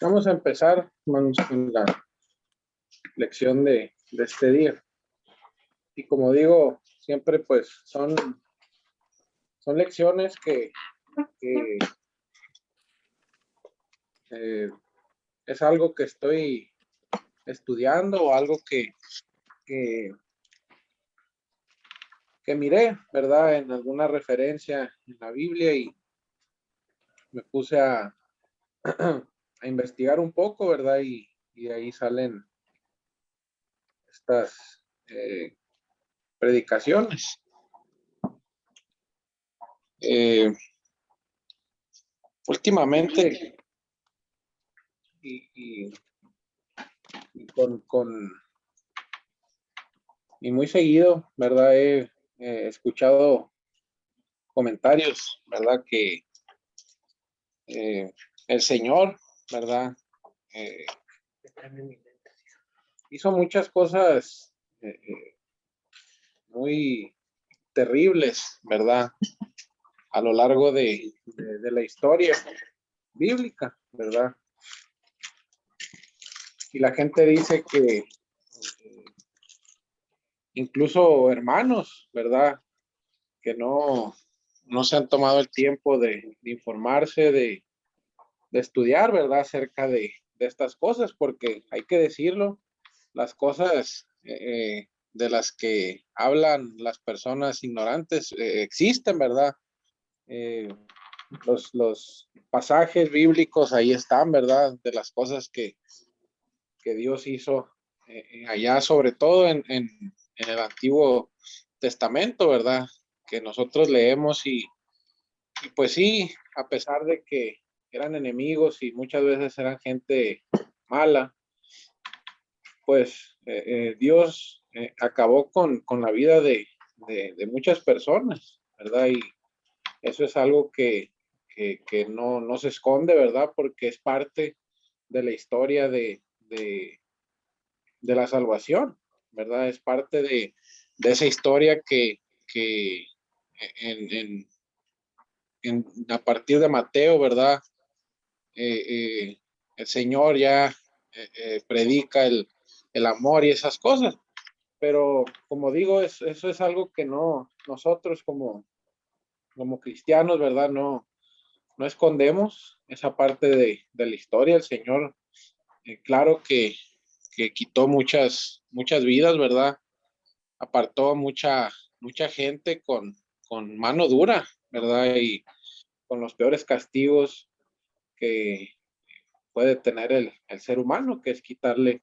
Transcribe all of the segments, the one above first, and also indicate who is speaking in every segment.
Speaker 1: Vamos a empezar, hermanos, con la lección de este día. Y como digo, siempre pues son lecciones que es algo que estoy estudiando o algo que miré, ¿verdad? En alguna referencia en la Biblia y me puse a investigar un poco, ¿verdad? Y de ahí salen estas predicaciones. Últimamente y muy seguido, ¿verdad? He escuchado comentarios, ¿verdad? Que el Señor, ¿verdad? Hizo muchas cosas muy terribles, ¿verdad? A lo largo de la historia bíblica, ¿verdad? Y la gente dice que incluso hermanos, ¿verdad? Que no se han tomado el tiempo de informarse, de estudiar, ¿verdad? Acerca de estas cosas, porque hay que decirlo, las cosas de las que hablan las personas ignorantes existen, ¿verdad? Los pasajes bíblicos ahí están, ¿verdad? De las cosas que Dios hizo allá, sobre todo en el Antiguo Testamento, ¿verdad? Que nosotros leemos y pues sí, a pesar de que eran enemigos y muchas veces eran gente mala, pues Dios acabó con la vida de muchas personas, ¿verdad? Y eso es algo que no se esconde, ¿verdad? Porque es parte de la historia de la salvación, ¿verdad? Es parte de esa historia que en, a partir de Mateo, ¿verdad? El Señor ya predica el amor y esas cosas. Pero como digo, eso es algo que no, nosotros como cristianos, ¿verdad? No escondemos esa parte de la historia. El Señor, claro que quitó muchas vidas, ¿verdad? Apartó mucha gente con mano dura, ¿verdad? Y con los peores castigos que puede tener el ser humano, que es quitarle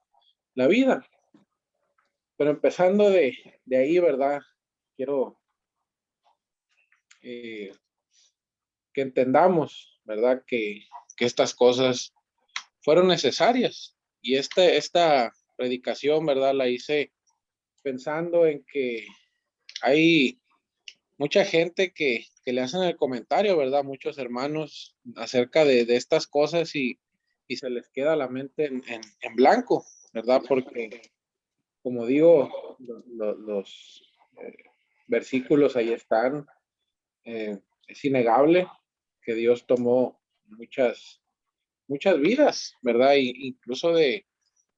Speaker 1: la vida. Pero empezando de ahí, ¿verdad? Quiero que entendamos, ¿verdad? Que estas cosas fueron necesarias. Y esta predicación, ¿verdad? La hice pensando en que hay mucha gente que le hacen el comentario, ¿verdad? Muchos hermanos acerca de estas cosas y se les queda la mente en blanco, ¿verdad? Porque, como digo, los versículos ahí están. Es innegable que Dios tomó muchas vidas, ¿verdad? Incluso de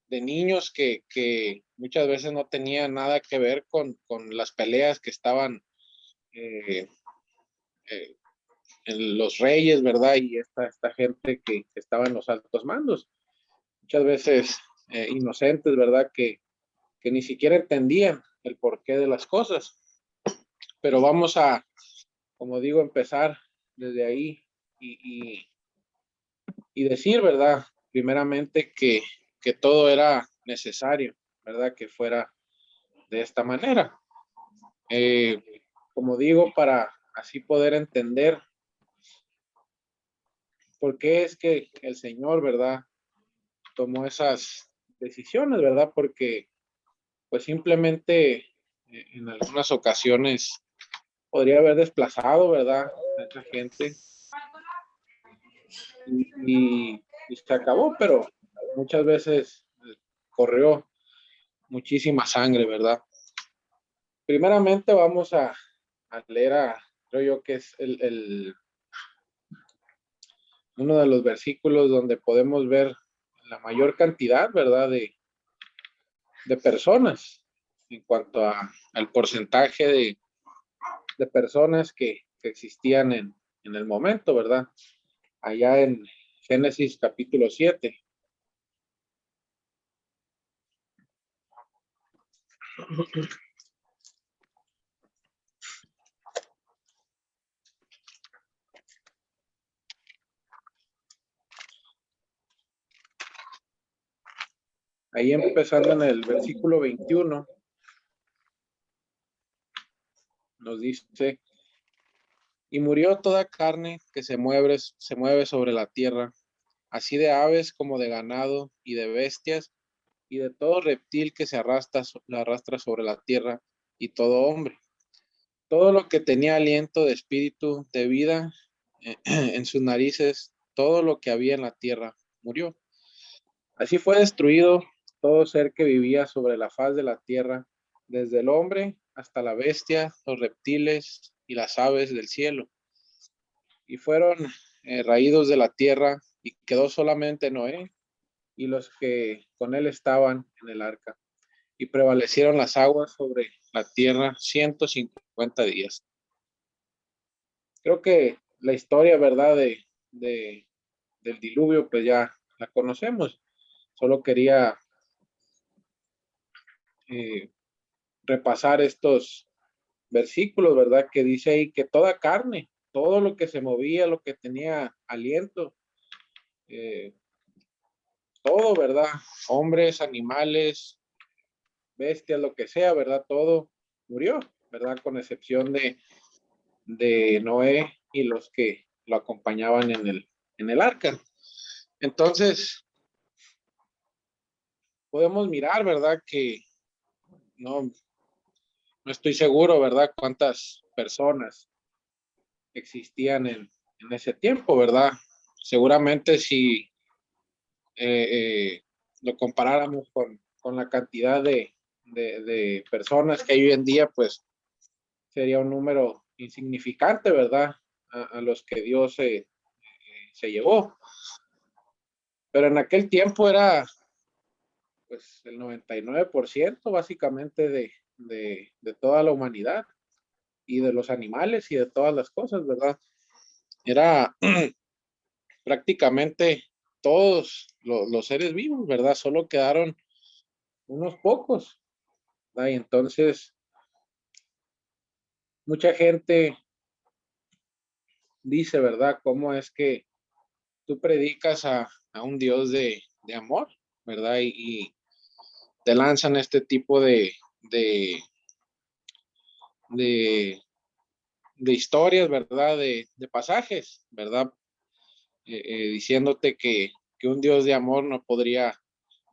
Speaker 1: niños que muchas veces no tenían nada que ver con las peleas que estaban eh, eh, en los reyes, ¿verdad? Y esta gente que estaba en los altos mandos, muchas veces inocentes, ¿verdad? Que ni siquiera entendían el porqué de las cosas. Pero vamos a, como digo, empezar desde ahí y decir, ¿verdad? Primeramente que todo era necesario, ¿verdad? Que fuera de esta manera. Como digo, para así poder entender por qué es que el Señor, ¿verdad? Tomó esas decisiones, ¿verdad? Porque pues simplemente en algunas ocasiones podría haber desplazado, ¿verdad? A esa gente y se acabó, pero muchas veces corrió muchísima sangre, ¿verdad? Primeramente vamos a leer creo yo que es uno de los versículos donde podemos ver la mayor cantidad, ¿verdad? De personas en cuanto al porcentaje de personas que existían en el momento, ¿verdad? Allá en Génesis capítulo 7. Ahí empezando en el versículo 21, nos dice, y murió toda carne que se mueve sobre la tierra, así de aves como de ganado y de bestias y de todo reptil que se arrastra sobre la tierra y todo hombre. Todo lo que tenía aliento de espíritu, de vida en sus narices, todo lo que había en la tierra murió. Así fue destruido todo ser que vivía sobre la faz de la tierra, desde el hombre hasta la bestia, los reptiles y las aves del cielo. Y fueron raídos de la tierra, y quedó solamente Noé y los que con él estaban en el arca. Y prevalecieron las aguas sobre la tierra 150 días. Creo que la historia, ¿verdad? Del diluvio, pues ya la conocemos. Solo quería eh, repasar estos versículos, ¿verdad? Que dice ahí que toda carne, todo lo que se movía, lo que tenía aliento, eh, todo, ¿verdad? Hombres, animales, bestias, lo que sea, ¿verdad? Todo murió, ¿verdad? Con excepción de Noé y los que lo acompañaban en el arca. Entonces, podemos mirar, ¿verdad? Que no, no estoy seguro, ¿verdad? Cuántas personas existían en ese tiempo, ¿verdad? Seguramente si lo comparáramos con la cantidad de personas que hay hoy en día, pues sería un número insignificante, ¿verdad? A los que Dios se llevó. Pero en aquel tiempo era pues el 99% básicamente de toda la humanidad y de los animales y de todas las cosas, ¿verdad? Era prácticamente todos los seres vivos, ¿verdad? Solo quedaron unos pocos, ¿verdad? Y entonces mucha gente dice, ¿verdad? ¿Cómo es que tú predicas a un Dios de amor, ¿verdad? Y te lanzan este tipo de, de historias, ¿verdad? De pasajes, ¿verdad? Diciéndote que un Dios de amor no podría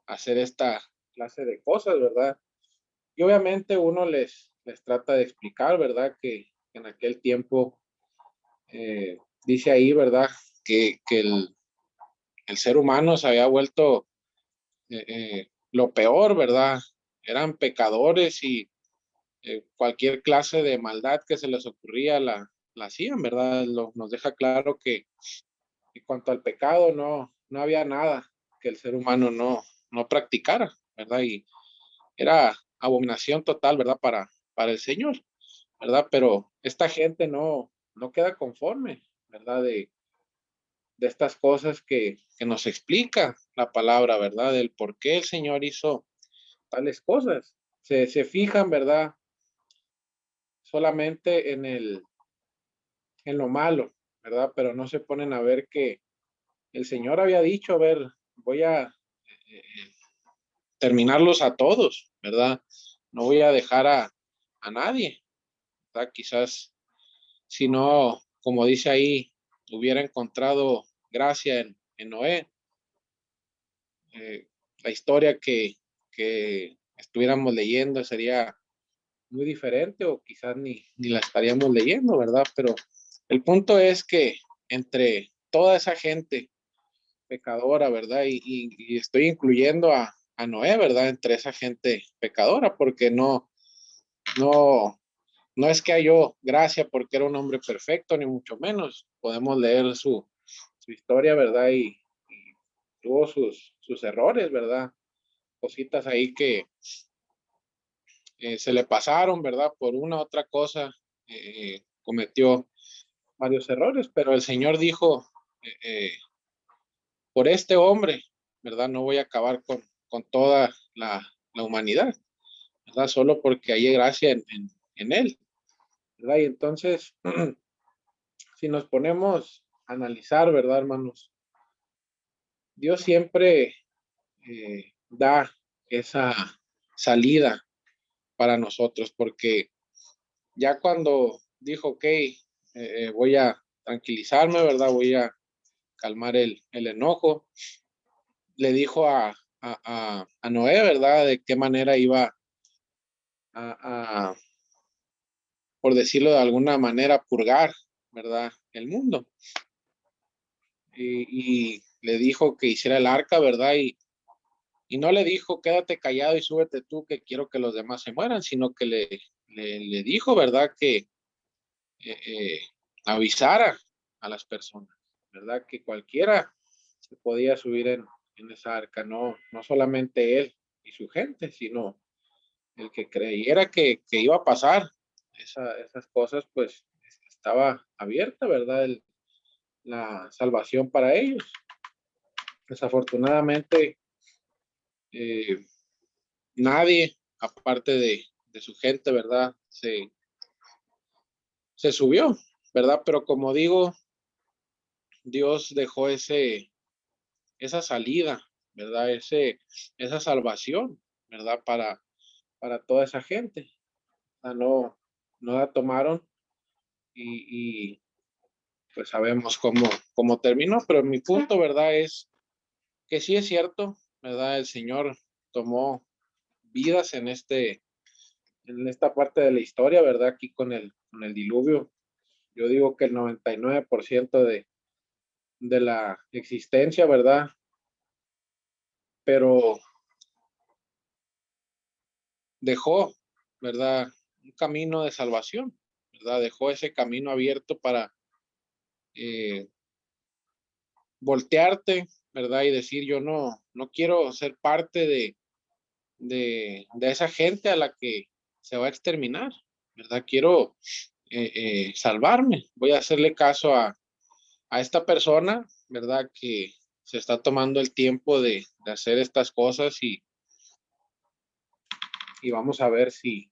Speaker 1: hacer esta clase de cosas, ¿verdad? Y obviamente uno les trata de explicar, ¿verdad? Que en aquel tiempo dice ahí, ¿verdad? Que el ser humano se había vuelto lo peor, ¿verdad? Eran pecadores y cualquier clase de maldad que se les ocurría la hacían, ¿verdad? Nos deja claro que en cuanto al pecado no había nada que el ser humano no practicara, ¿verdad? Y era abominación total, ¿verdad? Para el Señor, ¿verdad? Pero esta gente no queda conforme, ¿verdad? De estas cosas que nos explica la palabra, ¿verdad? Del por qué el Señor hizo tales cosas. Se fijan, ¿verdad? Solamente en lo malo, ¿verdad? Pero no se ponen a ver que el Señor había dicho, a ver, voy a terminarlos a todos, ¿verdad? No voy a dejar a nadie, ¿verdad? Quizás si no, como dice ahí, hubiera encontrado gracia en Noé, la historia que estuviéramos leyendo sería muy diferente o quizás ni la estaríamos leyendo, ¿verdad? Pero el punto es que entre toda esa gente pecadora, ¿verdad? Y estoy incluyendo a Noé, ¿verdad? Entre esa gente pecadora, porque no, no es que halló gracia porque era un hombre perfecto, ni mucho menos. Podemos leer su historia, ¿verdad? Y tuvo sus errores, ¿verdad? Cositas ahí que se le pasaron, ¿verdad? Por una u otra cosa, cometió varios errores, pero el Señor dijo, por este hombre, ¿verdad? No voy a acabar con toda la humanidad, ¿verdad? Solo porque hay gracia en él, ¿verdad? Y entonces, si nos ponemos a analizar, ¿verdad, hermanos? Dios siempre da esa salida para nosotros, porque ya cuando dijo, ok, voy a tranquilizarme, ¿verdad? Voy a calmar el enojo, le dijo a Noé, ¿verdad? De qué manera iba a, por decirlo de alguna manera, purgar, ¿verdad? El mundo. Y le dijo que hiciera el arca, ¿verdad? Y no le dijo, quédate callado y súbete tú, que quiero que los demás se mueran, sino que le dijo, ¿verdad? Que eh, avisara a las personas, ¿verdad? Que cualquiera se podía subir en esa arca, no solamente él y su gente, sino el que creyera que iba a pasar esas cosas, pues estaba abierta, ¿verdad? La salvación para ellos. Desafortunadamente, eh, nadie, aparte de su gente, ¿verdad? Se subió, ¿verdad? Pero como digo, Dios dejó esa salida, ¿verdad? Esa salvación, ¿verdad? Para toda esa gente. O sea, no la tomaron y pues sabemos cómo terminó, pero mi punto, ¿verdad? Es que sí es cierto, ¿verdad? El Señor tomó vidas en esta parte de la historia, ¿verdad? Aquí con el diluvio. Yo digo que el 99% de la existencia, ¿verdad? Pero dejó, ¿verdad? Un camino de salvación, ¿verdad? Dejó ese camino abierto para eh, voltearte, ¿verdad? Y decir, yo no quiero ser parte de esa gente a la que se va a exterminar, ¿verdad? Quiero salvarme, voy a hacerle caso a esta persona, ¿verdad? Que se está tomando el tiempo de hacer estas cosas y vamos a ver si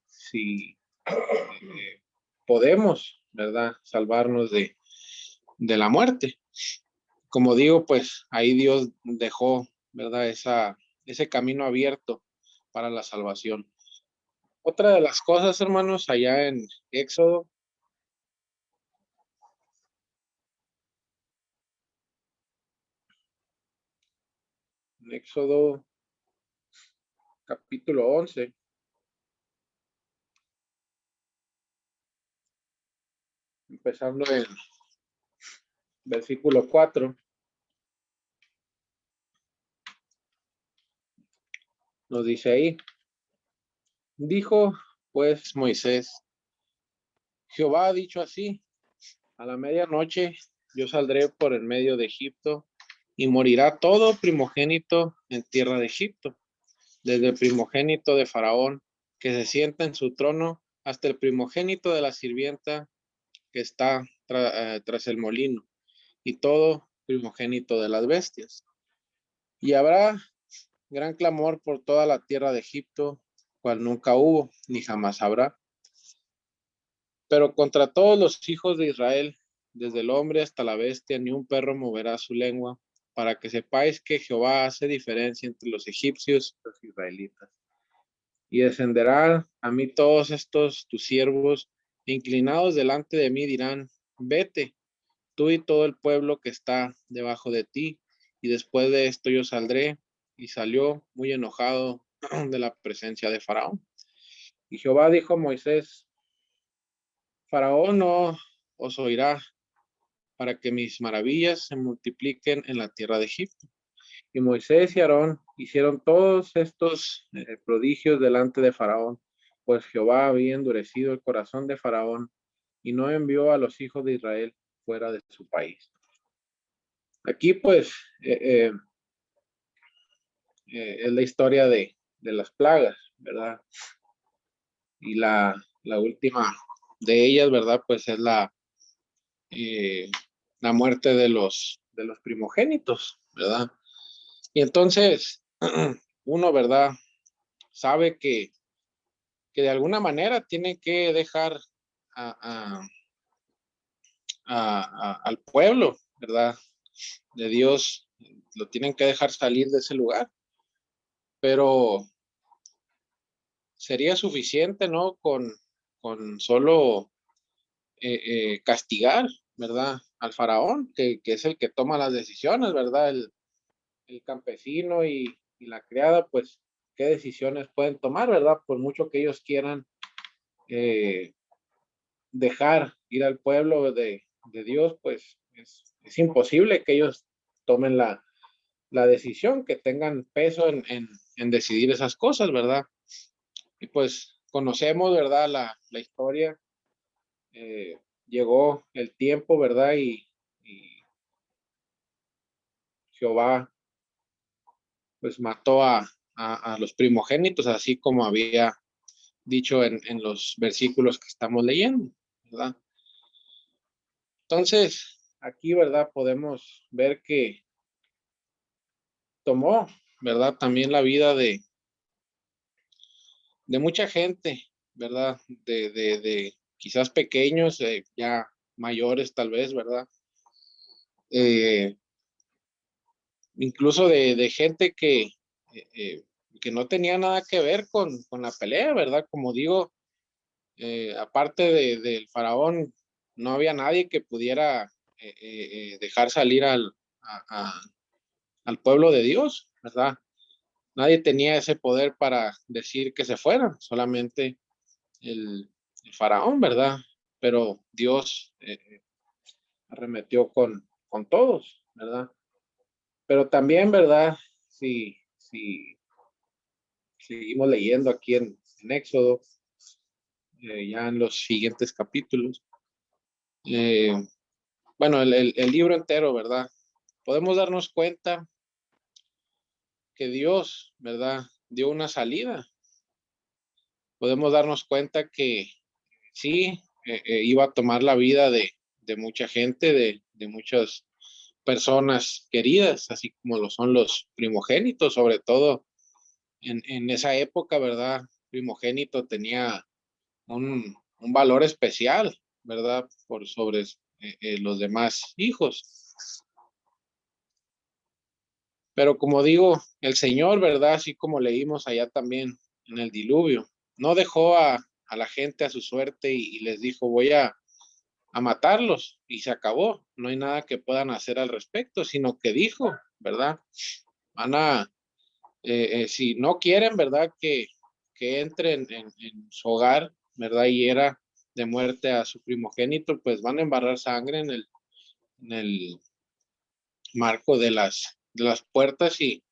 Speaker 1: podemos, ¿verdad? Salvarnos de la muerte. Como digo, pues ahí Dios dejó, ¿verdad? Ese camino abierto para la salvación. Otra de las cosas, hermanos, allá en Éxodo capítulo 11, empezando en versículo 4, nos dice ahí, dijo pues Moisés, Jehová ha dicho así, a la medianoche yo saldré por el medio de Egipto y morirá todo primogénito en tierra de Egipto, desde el primogénito de Faraón que se sienta en su trono hasta el primogénito de la sirvienta que está tras el molino y todo primogénito de las bestias. Y habrá gran clamor por toda la tierra de Egipto, cual nunca hubo ni jamás habrá. Pero contra todos los hijos de Israel, desde el hombre hasta la bestia, ni un perro moverá su lengua, para que sepáis que Jehová hace diferencia entre los egipcios y los israelitas. Y descenderán a mí todos estos tus siervos, inclinados delante de mí, dirán, vete, tú y todo el pueblo que está debajo de ti, y después de esto yo saldré. Y salió muy enojado de la presencia de Faraón. Y Jehová dijo a Moisés, Faraón no os oirá para que mis maravillas se multipliquen en la tierra de Egipto. Y Moisés y Aarón hicieron todos estos prodigios delante de Faraón. pues Jehová había endurecido el corazón de Faraón y no envió a los hijos de Israel fuera de su país. Aquí pues es la historia de las plagas, ¿verdad? Y la última de ellas, ¿verdad? Pues es la muerte de los primogénitos, ¿verdad? Y entonces uno, ¿verdad? Sabe que de alguna manera tiene que dejar a, al pueblo, ¿verdad? De Dios, lo tienen que dejar salir de ese lugar, pero sería suficiente, ¿no? Con solo castigar, ¿verdad? Al faraón, que es el que toma las decisiones, ¿verdad? El campesino y la criada, pues, ¿qué decisiones pueden tomar, ¿verdad? Por mucho que ellos quieran eh, dejar ir al pueblo de Dios, pues es imposible que ellos tomen la decisión, que tengan peso en decidir esas cosas, ¿verdad? Y pues conocemos, ¿verdad? La historia. Llegó el tiempo, ¿verdad? Y Jehová pues mató a los primogénitos, así como había dicho en los versículos que estamos leyendo, ¿verdad? Entonces, aquí, ¿verdad? Podemos ver que tomó, ¿verdad? También la vida de mucha gente, ¿verdad? De quizás pequeños, ya mayores tal vez, ¿verdad? Eh, Incluso de gente que no tenía nada que ver con la pelea, ¿verdad? Como digo, aparte del faraón, no había nadie que pudiera dejar salir al pueblo de Dios, ¿verdad? Nadie tenía ese poder para decir que se fueran, solamente el faraón, ¿verdad? Pero Dios arremetió con todos, ¿verdad? Pero también, ¿verdad? Si seguimos leyendo aquí en Éxodo, ya en los siguientes capítulos, eh, bueno, el libro entero, ¿verdad? Podemos darnos cuenta que Dios, ¿verdad? Dio una salida. Podemos darnos cuenta que sí, iba a tomar la vida de mucha gente, de muchas personas queridas, así como lo son los primogénitos, sobre todo en esa época, ¿verdad? Primogénito tenía un valor especial, ¿verdad? Por sobre los demás hijos. Pero como digo, el Señor, ¿verdad? Así como leímos allá también en el diluvio, no dejó a la gente a su suerte y les dijo, voy a matarlos y se acabó. No hay nada que puedan hacer al respecto, sino que dijo, ¿verdad? Van a, si no quieren, ¿verdad? Que entren en su hogar, ¿verdad? Y era de muerte a su primogénito, pues van a embarrar sangre en el marco de las puertas y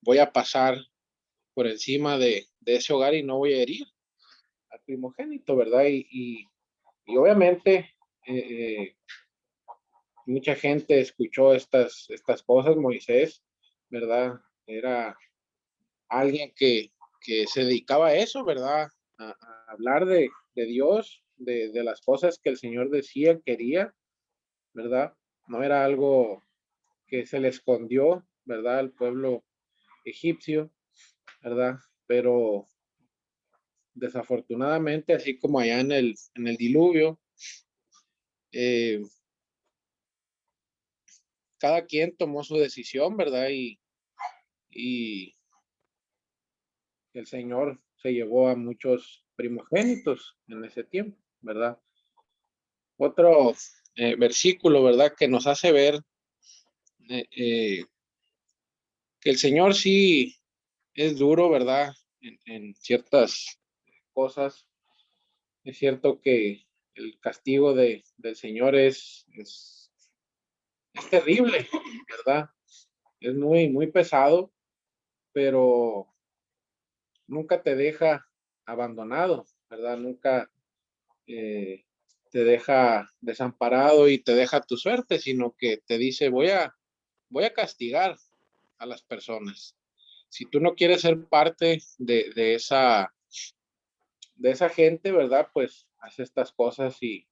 Speaker 1: voy a pasar por encima de ese hogar y no voy a herir al primogénito, ¿verdad? Y obviamente mucha gente escuchó estas cosas. Moisés, ¿verdad? Era alguien que se dedicaba a eso, ¿verdad? A hablar de Dios, de las cosas que el Señor decía, quería, ¿verdad? No era algo que se le escondió, ¿verdad? Al pueblo egipcio, ¿verdad? Pero desafortunadamente, así como allá en el diluvio, eh, cada quien tomó su decisión, ¿verdad? Y el Señor se llevó a muchos primogénitos en ese tiempo, ¿verdad? Otro versículo, ¿verdad? Que nos hace ver eh, eh, que el Señor sí es duro, ¿verdad? En ciertas cosas. Es cierto que el castigo del Señor es terrible, ¿verdad? Es muy, muy pesado, pero nunca te deja abandonado, ¿verdad? Nunca te deja desamparado y te deja tu suerte, sino que te dice, voy a castigar a las personas. Si tú no quieres ser parte de esa gente, ¿verdad? Pues haz estas cosas y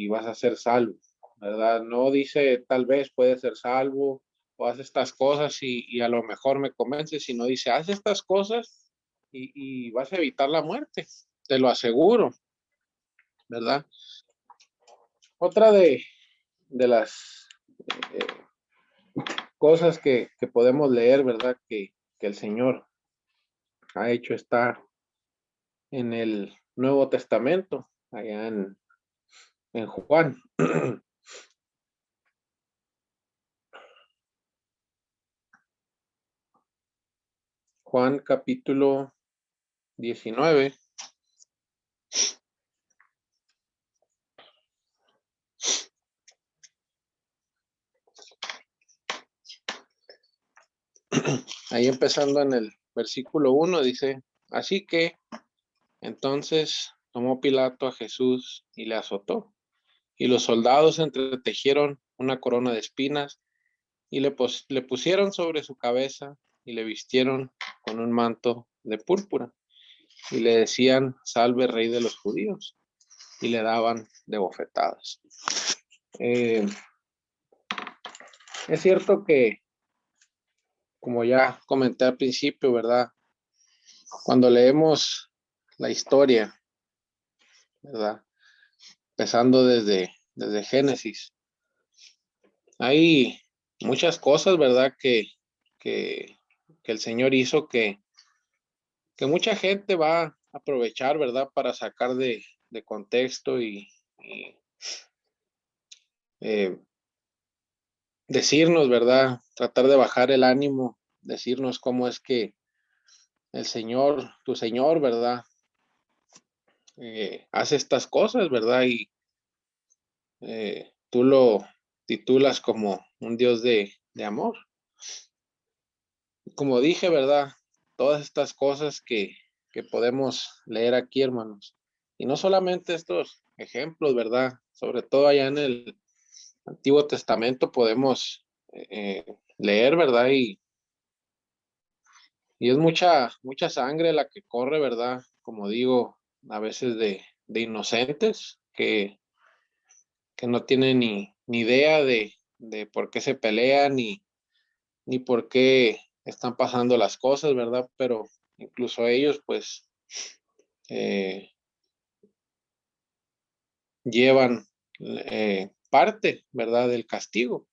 Speaker 1: vas a ser salvo, ¿verdad? No dice tal vez puedes ser salvo o haz estas cosas y a lo mejor me convences, sino dice haz estas cosas y vas a evitar la muerte, te lo aseguro, ¿verdad? Otra de las eh, cosas que podemos leer, ¿verdad? Que el Señor ha hecho está en el Nuevo Testamento, allá en Juan. Juan capítulo 19. Ahí empezando en el versículo 1 dice, así que entonces tomó Pilato a Jesús y le azotó, y los soldados entretejieron una corona de espinas y le pusieron sobre su cabeza y le vistieron con un manto de púrpura y le decían, salve rey de los judíos, y le daban de bofetadas. Eh, es cierto que, como ya comenté al principio, ¿verdad? Cuando leemos la historia, ¿verdad? Empezando desde Génesis, hay muchas cosas, ¿verdad? Que, que el Señor hizo que mucha gente va a aprovechar, ¿verdad? Para sacar de contexto y eh, decirnos, ¿verdad? Tratar de bajar el ánimo, decirnos cómo es que el Señor, tu Señor, ¿verdad? Hace estas cosas, ¿verdad? Y tú lo titulas como un Dios de amor. Como dije, ¿verdad? Todas estas cosas que podemos leer aquí, hermanos. Y no solamente estos ejemplos, ¿verdad? Sobre todo allá en el Antiguo Testamento podemos leer, ¿verdad? Y es mucha sangre la que corre, ¿verdad? Como digo, a veces de inocentes que no tienen ni idea de por qué se pelean ni por qué están pasando las cosas, ¿verdad? Pero incluso ellos, pues, eh, llevan parte, ¿verdad? Del castigo.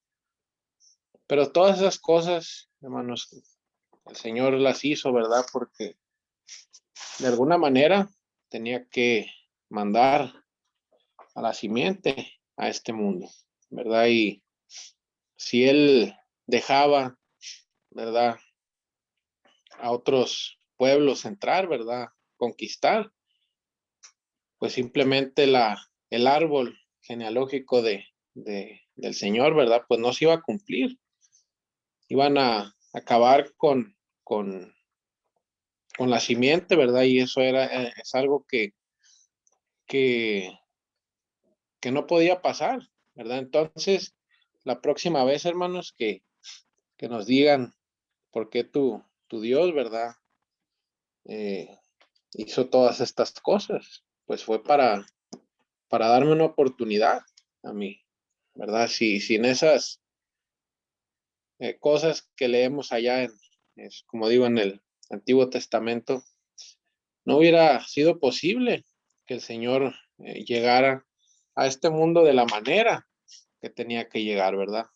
Speaker 1: Pero todas esas cosas, hermanos, el Señor las hizo, ¿verdad? Porque de alguna manera tenía que mandar a la simiente a este mundo, ¿verdad? Y si Él dejaba, ¿verdad? A otros pueblos entrar, ¿verdad? Conquistar, pues simplemente el árbol genealógico del Señor, ¿verdad? Pues no se iba a cumplir. Iban a acabar con la simiente, ¿verdad? Y eso es algo que, que no podía pasar, ¿verdad? Entonces, la próxima vez, hermanos, que nos digan por qué tu Dios, ¿verdad? Eh, hizo todas estas cosas, pues fue para darme una oportunidad a mí, ¿verdad? Si sin esas cosas que leemos allá como digo, en el Antiguo Testamento, no hubiera sido posible que el Señor llegara a este mundo de la manera que tenía que llegar, ¿verdad?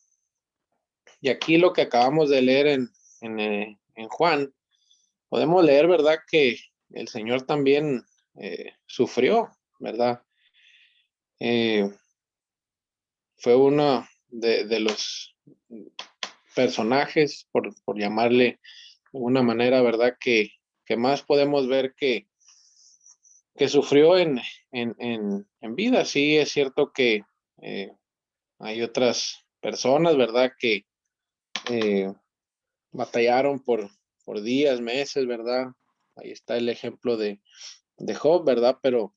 Speaker 1: Y aquí lo que acabamos de leer en Juan, podemos leer, ¿verdad? Que el Señor también sufrió, ¿verdad? Eh, fue uno de los personajes, por llamarle de una manera, ¿verdad? Que más podemos ver que sufrió en vida. Sí, es cierto que eh, hay otras personas, ¿verdad? Que eh, batallaron por días, meses, ¿verdad? ahí está el ejemplo de Job, ¿verdad? Pero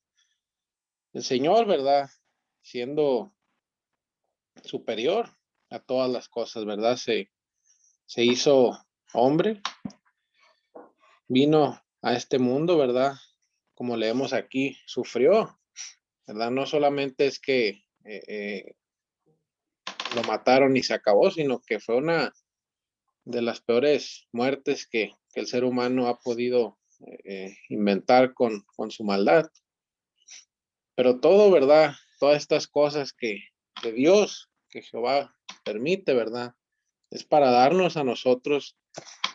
Speaker 1: el Señor, ¿verdad? Siendo superior a todas las cosas, ¿verdad? Se hizo hombre, vino a este mundo, ¿verdad? Como leemos aquí, sufrió, ¿verdad? No solamente es que lo mataron y se acabó, sino que fue una de las peores muertes que el ser humano ha podido inventar con su maldad. Pero todo, ¿verdad? Todas estas cosas que de Dios, que Jehová permite, ¿verdad? Es para darnos a nosotros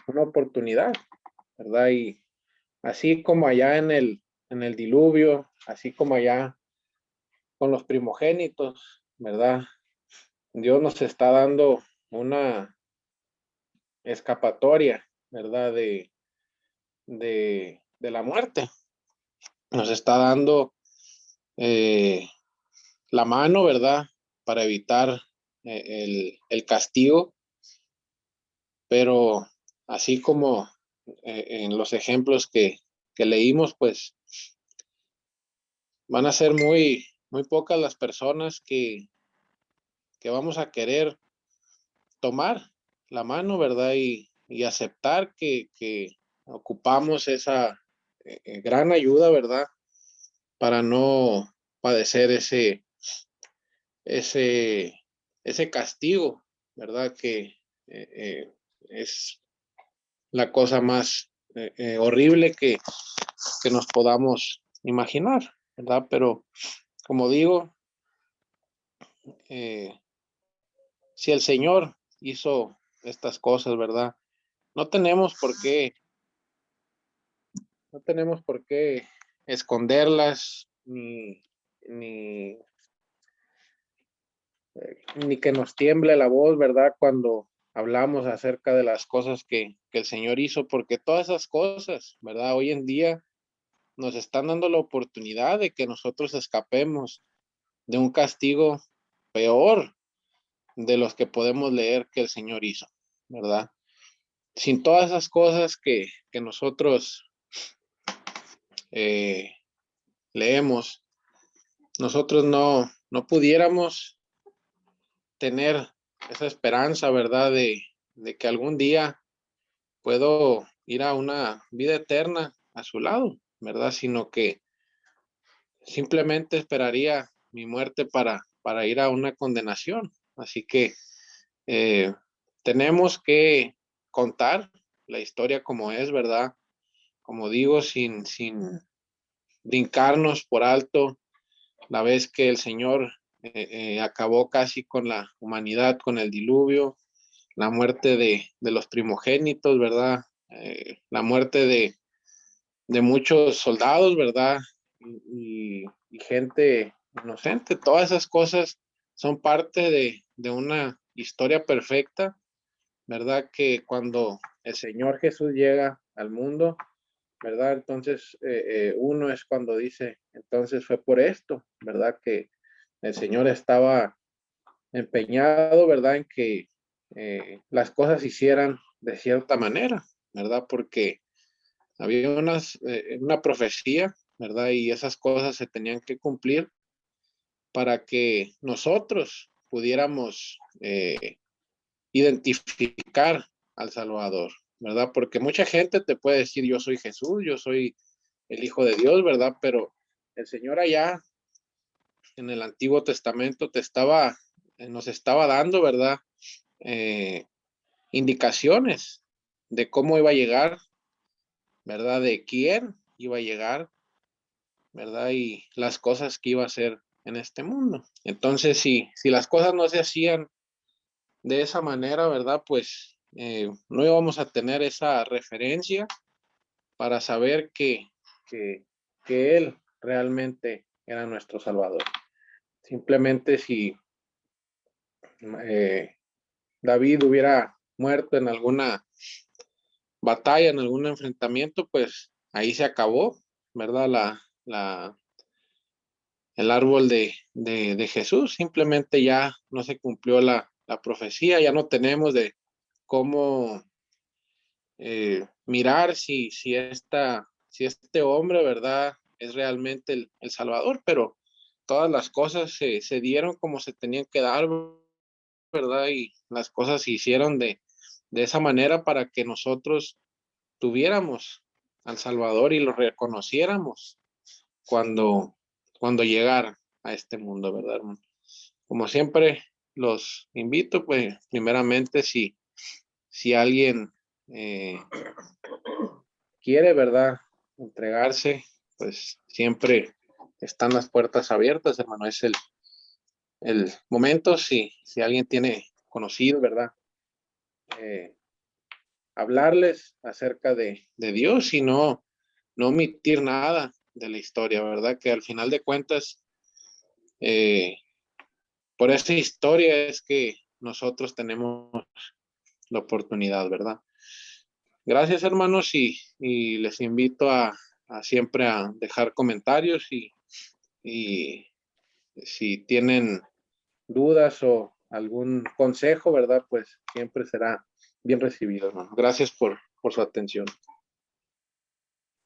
Speaker 1: una oportunidad, ¿verdad? Y así como allá en el diluvio, así como allá con los primogénitos, ¿verdad? Dios nos está dando una escapatoria, ¿verdad? De la muerte. Nos está dando eh, la mano, ¿verdad? Para evitar el castigo, pero así como en los ejemplos que leímos, pues van a ser muy pocas las personas que vamos a querer tomar la mano, ¿verdad? Y aceptar que ocupamos esa gran ayuda, ¿verdad? Para no padecer ese, ese castigo, ¿verdad? Que es la cosa más horrible que nos podamos imaginar, ¿verdad? Pero como digo, eh, si el Señor hizo estas cosas, ¿verdad? No tenemos por qué, no tenemos por qué esconderlas ni, ni que nos tiemble la voz, ¿verdad? Cuando hablamos acerca de las cosas que el Señor hizo, porque todas esas cosas, ¿verdad? Hoy en día nos están dando la oportunidad de que nosotros escapemos de un castigo peor de los que podemos leer que el Señor hizo, ¿verdad? Sin todas esas cosas que nosotros eh, leemos, nosotros no pudiéramos tener esa esperanza, ¿verdad? De que algún día puedo ir a una vida eterna a su lado, ¿verdad? Sino que simplemente esperaría mi muerte para ir a una condenación. Así que eh, tenemos que contar la historia como es, ¿verdad? Como digo, sin brincarnos por alto la vez que el Señor acabó casi con la humanidad, con el diluvio, la muerte de los primogénitos, ¿verdad? La muerte de muchos soldados, ¿verdad? Y gente inocente. Todas esas cosas son parte de una historia perfecta, ¿verdad? Que cuando el Señor Jesús llega al mundo, ¿verdad? Entonces, uno es cuando dice, entonces fue por esto, ¿verdad? Que el Señor estaba empeñado, ¿verdad? En que las cosas se hicieran de cierta manera, ¿verdad? Porque había una profecía, ¿verdad? Y esas cosas se tenían que cumplir para que nosotros pudiéramos identificar al Salvador, ¿verdad? Porque mucha gente te puede decir, yo soy Jesús, yo soy el Hijo de Dios, ¿verdad? Pero el Señor allá en el Antiguo Testamento nos estaba dando, ¿verdad? Eh, indicaciones de cómo iba a llegar, ¿verdad? De quién iba a llegar, ¿verdad? Y las cosas que iba a hacer en este mundo. Entonces, si las cosas no se hacían de esa manera, ¿verdad? Pues no íbamos a tener esa referencia para saber que, que Él realmente era nuestro Salvador. Simplemente si eh, David hubiera muerto en alguna batalla, en algún enfrentamiento, pues ahí se acabó, ¿verdad? El árbol de Jesús, simplemente ya no se cumplió la profecía, ya no tenemos de cómo mirar si esta si este hombre, ¿verdad?, es realmente el Salvador, pero todas las cosas se dieron como se tenían que dar, ¿verdad? Y las cosas se hicieron de esa manera para que nosotros tuviéramos al Salvador y lo reconociéramos cuando, cuando llegara a este mundo, ¿verdad, hermano? Como siempre, los invito, pues, primeramente, si alguien quiere, ¿verdad?, entregarse, pues siempre están las puertas abiertas, hermano. Es el momento, si alguien tiene conocido, ¿verdad? Hablarles acerca de Dios y no omitir nada de la historia, ¿verdad? Que al final de cuentas, eh, por esa historia es que nosotros tenemos la oportunidad, ¿verdad? Gracias, hermanos, y les invito a siempre a dejar comentarios y si tienen dudas o algún consejo, ¿verdad? Pues siempre será bien recibido, hermano. Gracias por su atención.